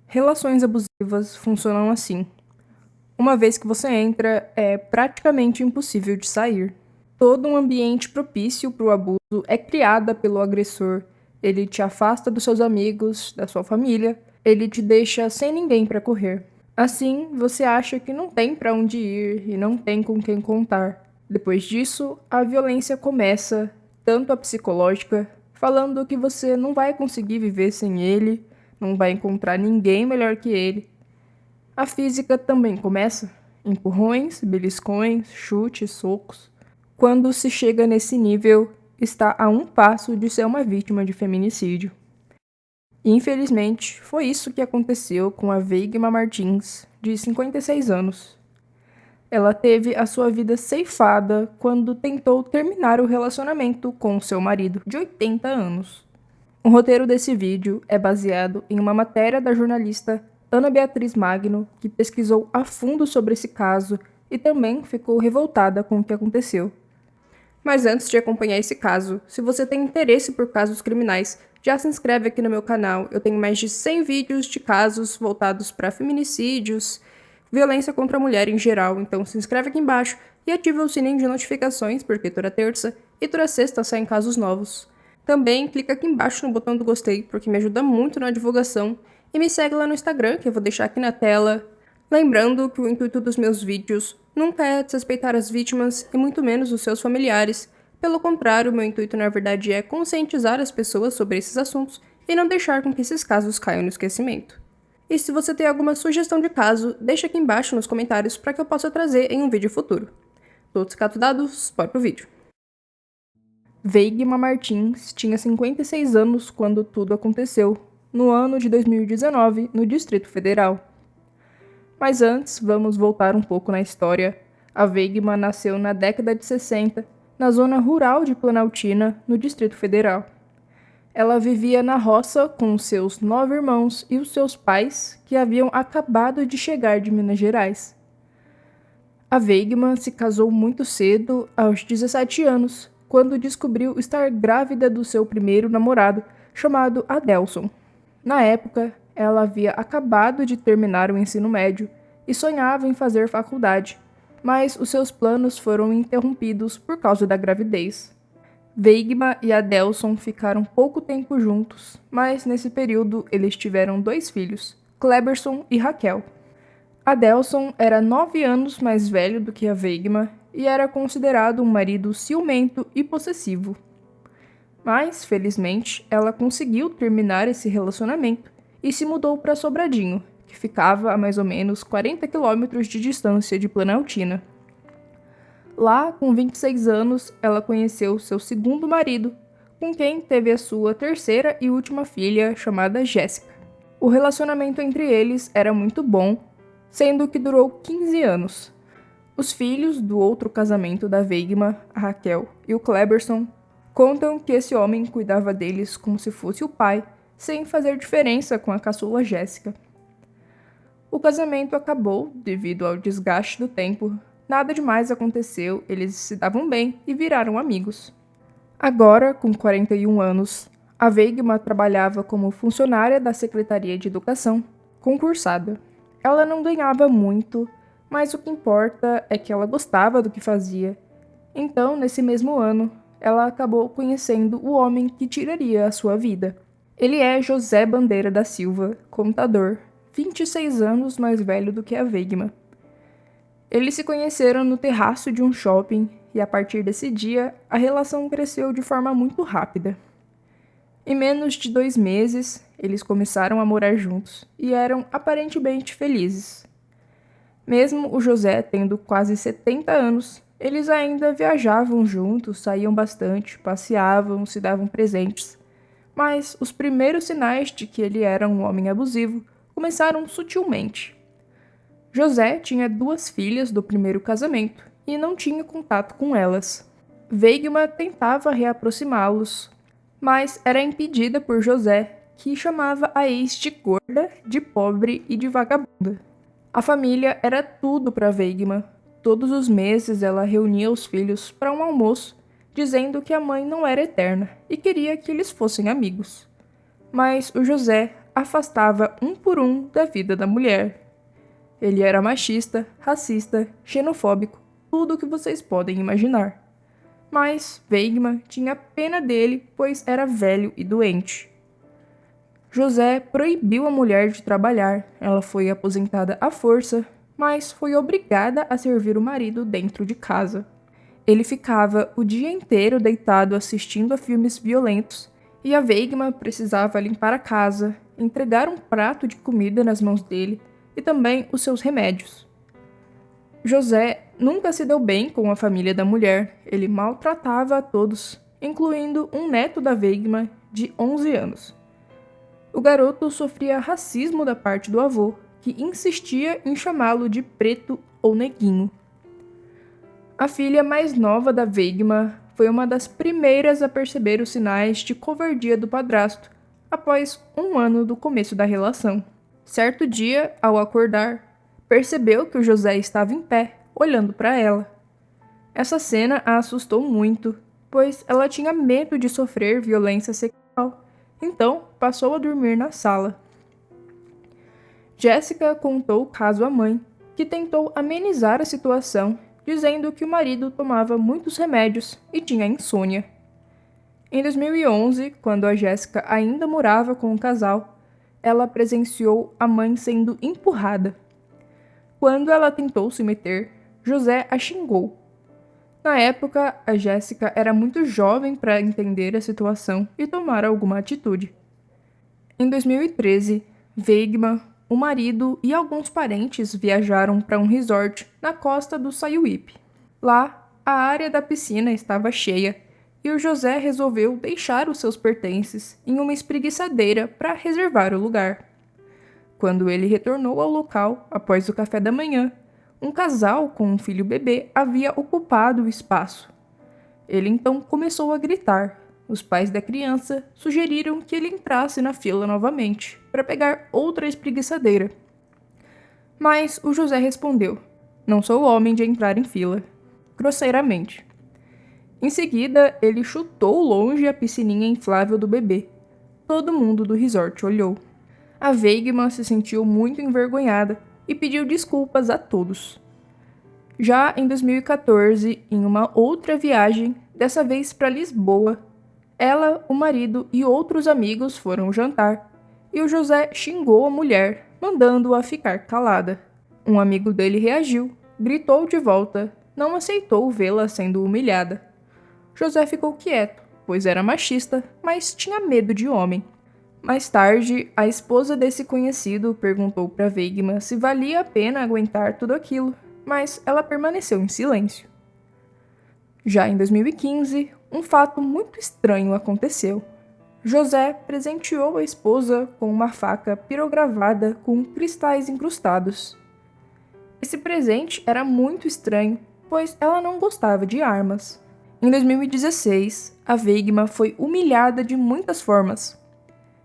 Relações abusivas funcionam assim. Uma vez que você entra, é praticamente impossível de sair. Todo um ambiente propício para o abuso é criado pelo agressor. Ele te afasta dos seus amigos, da sua família, ele te deixa sem ninguém para correr. Assim, você acha que não tem para onde ir e não tem com quem contar. Depois disso, a violência começa, tanto a psicológica, falando que você não vai conseguir viver sem ele, não vai encontrar ninguém melhor que ele. A física também começa. Empurrões, beliscões, chutes, socos. Quando se chega nesse nível, está a um passo de ser uma vítima de feminicídio. E, infelizmente, foi isso que aconteceu com a Weigma Martins, de 56 anos. Ela teve a sua vida ceifada quando tentou terminar o relacionamento com seu marido, de 80 anos. O roteiro desse vídeo é baseado em uma matéria da jornalista Ana Beatriz Magno, que pesquisou a fundo sobre esse caso e também ficou revoltada com o que aconteceu. Mas antes de acompanhar esse caso, se você tem interesse por casos criminais, já se inscreve aqui no meu canal. Eu tenho mais de 100 vídeos de casos voltados para feminicídios, violência contra a mulher em geral, então se inscreve aqui embaixo e ativa o sininho de notificações, porque toda terça e toda sexta saem casos novos. Também clica aqui embaixo no botão do gostei, porque me ajuda muito na divulgação, e me segue lá no Instagram, que eu vou deixar aqui na tela. Lembrando que o intuito dos meus vídeos nunca é desrespeitar as vítimas e muito menos os seus familiares. Pelo contrário, meu intuito na verdade é conscientizar as pessoas sobre esses assuntos e não deixar com que esses casos caiam no esquecimento. E se você tem alguma sugestão de caso, deixa aqui embaixo nos comentários para que eu possa trazer em um vídeo futuro. Todos os recados dados, bora pro vídeo. Weigma Martins tinha 56 anos quando tudo aconteceu, no ano de 2019, no Distrito Federal. Mas antes, vamos voltar um pouco na história. A Weigma nasceu na década de 60, na zona rural de Planaltina, no Distrito Federal. Ela vivia na roça com seus 9 irmãos e os seus pais, que haviam acabado de chegar de Minas Gerais. A Weigma se casou muito cedo, aos 17 anos, quando descobriu estar grávida do seu primeiro namorado, chamado Adelson. Na época, ela havia acabado de terminar o ensino médio e sonhava em fazer faculdade, mas os seus planos foram interrompidos por causa da gravidez. Weigma e Adelson ficaram pouco tempo juntos, mas nesse período eles tiveram 2 filhos, Kleberson e Raquel. Adelson era 9 anos mais velho do que a Weigma e era considerado um marido ciumento e possessivo. Mas, felizmente, ela conseguiu terminar esse relacionamento e se mudou para Sobradinho, que ficava a mais ou menos 40 quilômetros de distância de Planaltina. Lá, com 26 anos, ela conheceu seu segundo marido, com quem teve a sua terceira e última filha, chamada Jéssica. O relacionamento entre eles era muito bom, sendo que durou 15 anos. Os filhos do outro casamento da Weigma, a Raquel e o Kleberson, contam que esse homem cuidava deles como se fosse o pai, sem fazer diferença com a caçula Jéssica. O casamento acabou devido ao desgaste do tempo. Nada demais aconteceu, eles se davam bem e viraram amigos. Agora, com 41 anos, a Weigma trabalhava como funcionária da Secretaria de Educação, concursada. Ela não ganhava muito, mas o que importa é que ela gostava do que fazia. Então, nesse mesmo ano, ela acabou conhecendo o homem que tiraria a sua vida. Ele é José Bandeira da Silva, contador, 26 anos mais velho do que a Weigma. Eles se conheceram no terraço de um shopping e, a partir desse dia, a relação cresceu de forma muito rápida. Em menos de 2 meses, eles começaram a morar juntos e eram aparentemente felizes. Mesmo o José tendo quase 70 anos, eles ainda viajavam juntos, saíam bastante, passeavam, se davam presentes. Mas os primeiros sinais de que ele era um homem abusivo começaram sutilmente. José tinha 2 filhas do primeiro casamento e não tinha contato com elas. Weigma tentava reaproximá-los, mas era impedida por José, que chamava a ex de gorda, de pobre e de vagabunda. A família era tudo para Weigma. Todos os meses ela reunia os filhos para um almoço, dizendo que a mãe não era eterna e queria que eles fossem amigos. Mas o José, afastava um por um da vida da mulher. Ele era machista, racista, xenofóbico, tudo o que vocês podem imaginar. Mas Weigmann tinha pena dele, pois era velho e doente. José proibiu a mulher de trabalhar, ela foi aposentada à força, mas foi obrigada a servir o marido dentro de casa. Ele ficava o dia inteiro deitado assistindo a filmes violentos, e a Weigmann precisava limpar a casa, entregar um prato de comida nas mãos dele e também os seus remédios. José nunca se deu bem com a família da mulher, ele maltratava a todos, incluindo um neto da Weigmann de 11 anos. O garoto sofria racismo da parte do avô, que insistia em chamá-lo de preto ou neguinho. A filha mais nova da Weigmann foi uma das primeiras a perceber os sinais de covardia do padrasto, após um ano do começo da relação. Certo dia, ao acordar, percebeu que o José estava em pé, olhando para ela. Essa cena a assustou muito, pois ela tinha medo de sofrer violência sexual. Então, passou a dormir na sala. Jéssica contou o caso à mãe, que tentou amenizar a situação, dizendo que o marido tomava muitos remédios e tinha insônia. Em 2011, quando a Jéssica ainda morava com o casal, ela presenciou a mãe sendo empurrada. Quando ela tentou se meter, José a xingou. Na época, a Jéssica era muito jovem para entender a situação e tomar alguma atitude. Em 2013, Weigmann, o marido e alguns parentes viajaram para um resort na costa do Sayuípe. Lá, a área da piscina estava cheia e o José resolveu deixar os seus pertences em uma espreguiçadeira para reservar o lugar. Quando ele retornou ao local após o café da manhã, um casal com um filho bebê havia ocupado o espaço. Ele então começou a gritar. Os pais da criança sugeriram que ele entrasse na fila novamente, para pegar outra espreguiçadeira. Mas o José respondeu: "Não sou homem de entrar em fila", grosseiramente. Em seguida, ele chutou longe a piscininha inflável do bebê. Todo mundo do resort olhou. A Weigmann se sentiu muito envergonhada e pediu desculpas a todos. Já em 2014, em uma outra viagem, dessa vez para Lisboa, ela, o marido e outros amigos foram jantar, e o José xingou a mulher, mandando-a ficar calada. Um amigo dele reagiu, gritou de volta, não aceitou vê-la sendo humilhada. José ficou quieto, pois era machista, mas tinha medo de homem. Mais tarde, a esposa desse conhecido perguntou para Weigmann se valia a pena aguentar tudo aquilo, mas ela permaneceu em silêncio. Já em 2015, um fato muito estranho aconteceu. José presenteou a esposa com uma faca pirogravada com cristais incrustados. Esse presente era muito estranho, pois ela não gostava de armas. Em 2016, a Weigmann foi humilhada de muitas formas.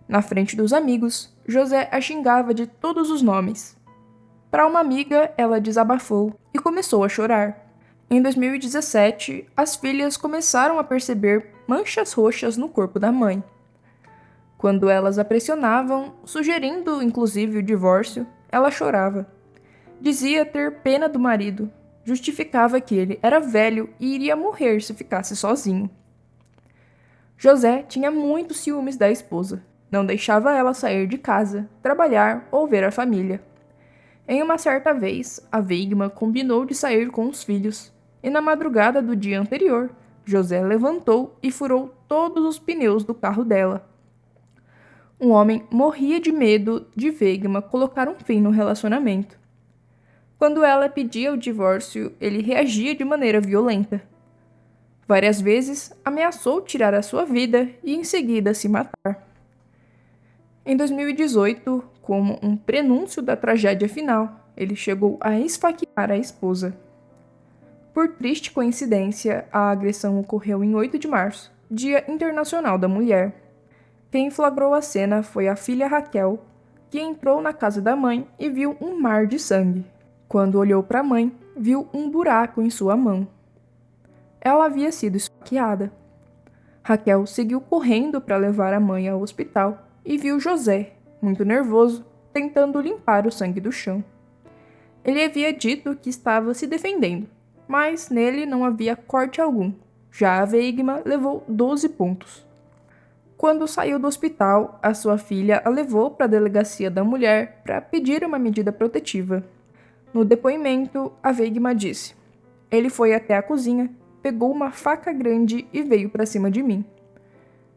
Na frente dos amigos, José a xingava de todos os nomes. Para uma amiga, ela desabafou e começou a chorar. Em 2017, as filhas começaram a perceber manchas roxas no corpo da mãe. Quando elas a pressionavam, sugerindo inclusive o divórcio, ela chorava. Dizia ter pena do marido, justificava que ele era velho e iria morrer se ficasse sozinho. José tinha muitos ciúmes da esposa. Não deixava ela sair de casa, trabalhar ou ver a família. Em uma certa vez, a Weigmann combinou de sair com os filhos, e na madrugada do dia anterior, José levantou e furou todos os pneus do carro dela. Um homem morria de medo de Weigmann colocar um fim no relacionamento. Quando ela pedia o divórcio, ele reagia de maneira violenta. Várias vezes, ameaçou tirar a sua vida e em seguida se matar. Em 2018, como um prenúncio da tragédia final, ele chegou a esfaquear a esposa. Por triste coincidência, a agressão ocorreu em 8 de março, Dia Internacional da Mulher. Quem flagrou a cena foi a filha Raquel, que entrou na casa da mãe e viu um mar de sangue. Quando olhou para a mãe, viu um buraco em sua mão. Ela havia sido esfaqueada. Raquel seguiu correndo para levar a mãe ao hospital e viu José, muito nervoso, tentando limpar o sangue do chão. Ele havia dito que estava se defendendo, mas nele não havia corte algum. Já a Weigmann levou 12 pontos. Quando saiu do hospital, a sua filha a levou para a delegacia da mulher para pedir uma medida protetiva. No depoimento, a Weigmann disse: "Ele foi até a cozinha, pegou uma faca grande e veio para cima de mim."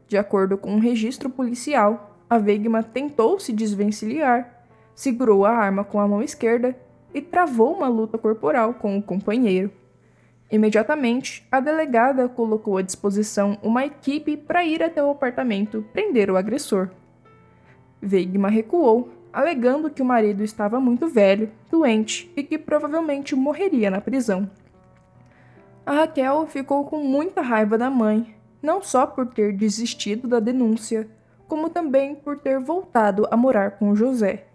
De acordo com um registro policial, a Weigmann tentou se desvencilhar, segurou a arma com a mão esquerda e travou uma luta corporal com o companheiro. Imediatamente, a delegada colocou à disposição uma equipe para ir até o apartamento prender o agressor. Weigmann recuou, alegando que o marido estava muito velho, doente e que provavelmente morreria na prisão. A Raquel ficou com muita raiva da mãe, não só por ter desistido da denúncia, como também por ter voltado a morar com o José.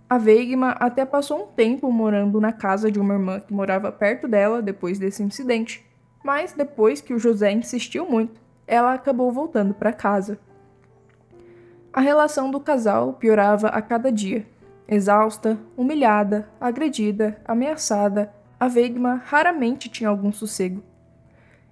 A Weigmann até passou um tempo morando na casa de uma irmã que morava perto dela depois desse incidente, mas depois que o José insistiu muito, ela acabou voltando para casa. A relação do casal piorava a cada dia. Exausta, humilhada, agredida, ameaçada, a Weigmann raramente tinha algum sossego.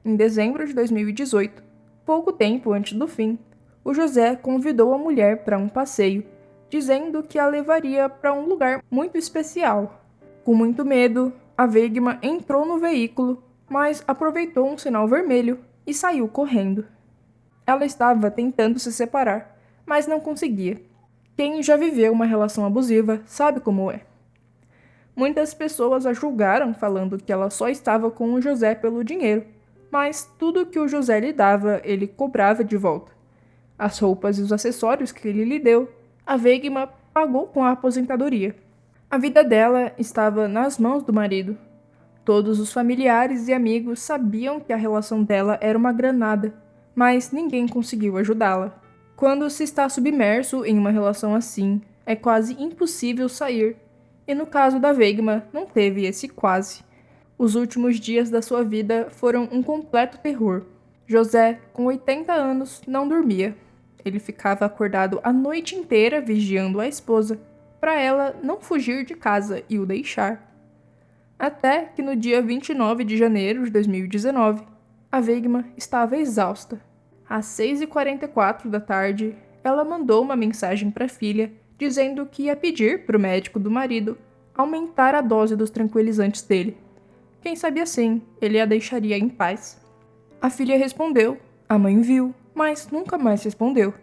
Em dezembro de 2018, pouco tempo antes do fim, o José convidou a mulher para um passeio, dizendo que a levaria para um lugar muito especial. Com muito medo, a Weigmann entrou no veículo, mas aproveitou um sinal vermelho e saiu correndo. Ela estava tentando se separar, mas não conseguia. Quem já viveu uma relação abusiva sabe como é. Muitas pessoas a julgaram falando que ela só estava com o José pelo dinheiro, mas tudo que o José lhe dava, ele cobrava de volta. As roupas e os acessórios que ele lhe deu, a Weigmann pagou com a aposentadoria. A vida dela estava nas mãos do marido. Todos os familiares e amigos sabiam que a relação dela era uma granada, mas ninguém conseguiu ajudá-la. Quando se está submerso em uma relação assim, é quase impossível sair, e no caso da Weigmann não teve esse quase. Os últimos dias da sua vida foram um completo terror. José, com 80 anos, não dormia. Ele ficava acordado a noite inteira vigiando a esposa, para ela não fugir de casa e o deixar. Até que no dia 29 de janeiro de 2019, a Weigmann estava exausta. Às 6h44 da tarde, ela mandou uma mensagem para a filha, dizendo que ia pedir para o médico do marido aumentar a dose dos tranquilizantes dele. Quem sabe assim, ele a deixaria em paz. A filha respondeu, a mãe viu, mas nunca mais respondeu.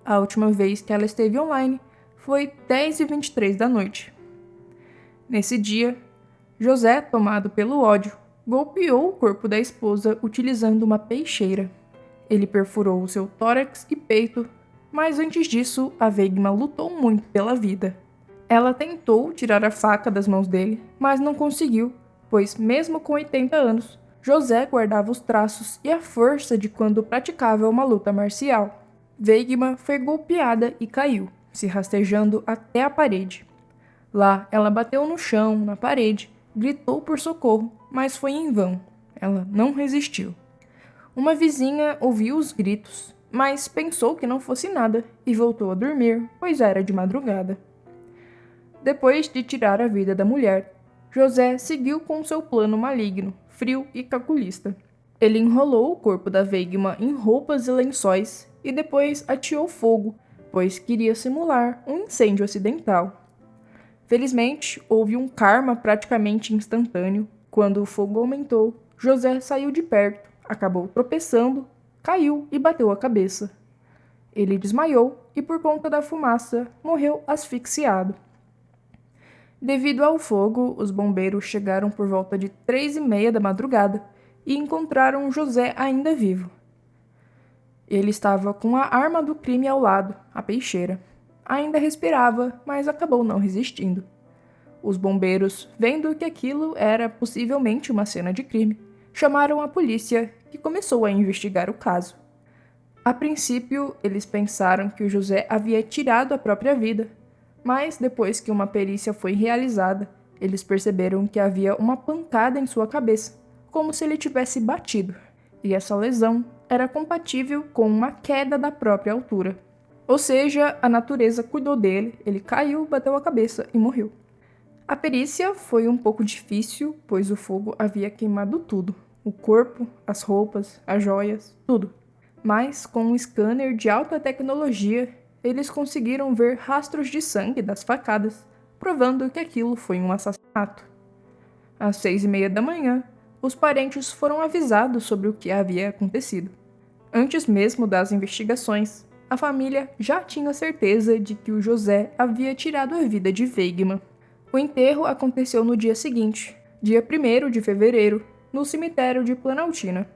A última vez que ela esteve online foi 10h23 da noite. Nesse dia, José, tomado pelo ódio, golpeou o corpo da esposa utilizando uma peixeira. Ele perfurou o seu tórax e peito, mas antes disso, a Weigmann lutou muito pela vida. Ela tentou tirar a faca das mãos dele, mas não conseguiu, pois mesmo com 80 anos, José guardava os traços e a força de quando praticava uma luta marcial. Weigmann foi golpeada e caiu, se rastejando até a parede. Lá, ela bateu no chão, na parede, gritou por socorro, mas foi em vão. Ela não resistiu. Uma vizinha ouviu os gritos, mas pensou que não fosse nada e voltou a dormir, pois era de madrugada. Depois de tirar a vida da mulher, José seguiu com seu plano maligno, frio e calculista. Ele enrolou o corpo da Weigmann em roupas e lençóis e depois ateou fogo, pois queria simular um incêndio acidental. Felizmente, houve um karma praticamente instantâneo. Quando o fogo aumentou, José saiu de perto, acabou tropeçando, caiu e bateu a cabeça. Ele desmaiou e, por conta da fumaça, morreu asfixiado. Devido ao fogo, os bombeiros chegaram por volta de 3h30 da madrugada e encontraram José ainda vivo. Ele estava com a arma do crime ao lado, a peixeira. Ainda respirava, mas acabou não resistindo. Os bombeiros, vendo que aquilo era possivelmente uma cena de crime, chamaram a polícia, que começou a investigar o caso. A princípio, eles pensaram que o José havia tirado a própria vida, mas depois que uma perícia foi realizada, eles perceberam que havia uma pancada em sua cabeça, como se ele tivesse batido, e essa lesão era compatível com uma queda da própria altura. Ou seja, a natureza cuidou dele, ele caiu, bateu a cabeça e morreu. A perícia foi um pouco difícil, pois o fogo havia queimado tudo. O corpo, as roupas, as joias, tudo. Mas, com um scanner de alta tecnologia, eles conseguiram ver rastros de sangue das facadas, provando que aquilo foi um assassinato. Às 6:30 da manhã, os parentes foram avisados sobre o que havia acontecido. Antes mesmo das investigações, a família já tinha certeza de que o José havia tirado a vida de Weigmann. O enterro aconteceu no dia seguinte, dia 1º de fevereiro, no cemitério de Planaltina.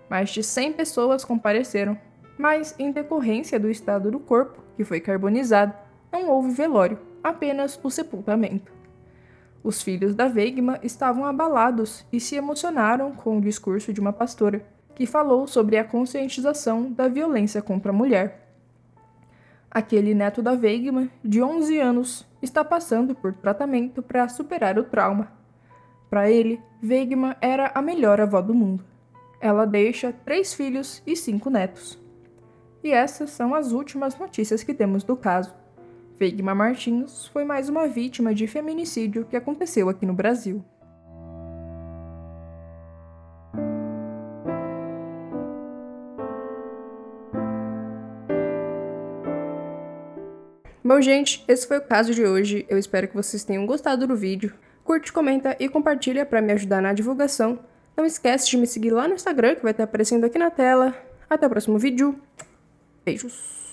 Mais de 100 pessoas compareceram, mas em decorrência do estado do corpo, que foi carbonizado, não houve velório, apenas o sepultamento. Os filhos da Weigmann estavam abalados e se emocionaram com o discurso de uma pastora, que falou sobre a conscientização da violência contra a mulher. Aquele neto da Weigmann, de 11 anos, está passando por tratamento para superar o trauma. Para ele, Weigmann era a melhor avó do mundo. Ela deixa 3 filhos e 5 netos. E essas são as últimas notícias que temos do caso. Weigmann Martins foi mais uma vítima de feminicídio que aconteceu aqui no Brasil. Bom, gente, esse foi o caso de hoje. Eu espero que vocês tenham gostado do vídeo. Curte, comenta e compartilha para me ajudar na divulgação. Não esquece de me seguir lá no Instagram, que vai estar aparecendo aqui na tela. Até o próximo vídeo. Beijos!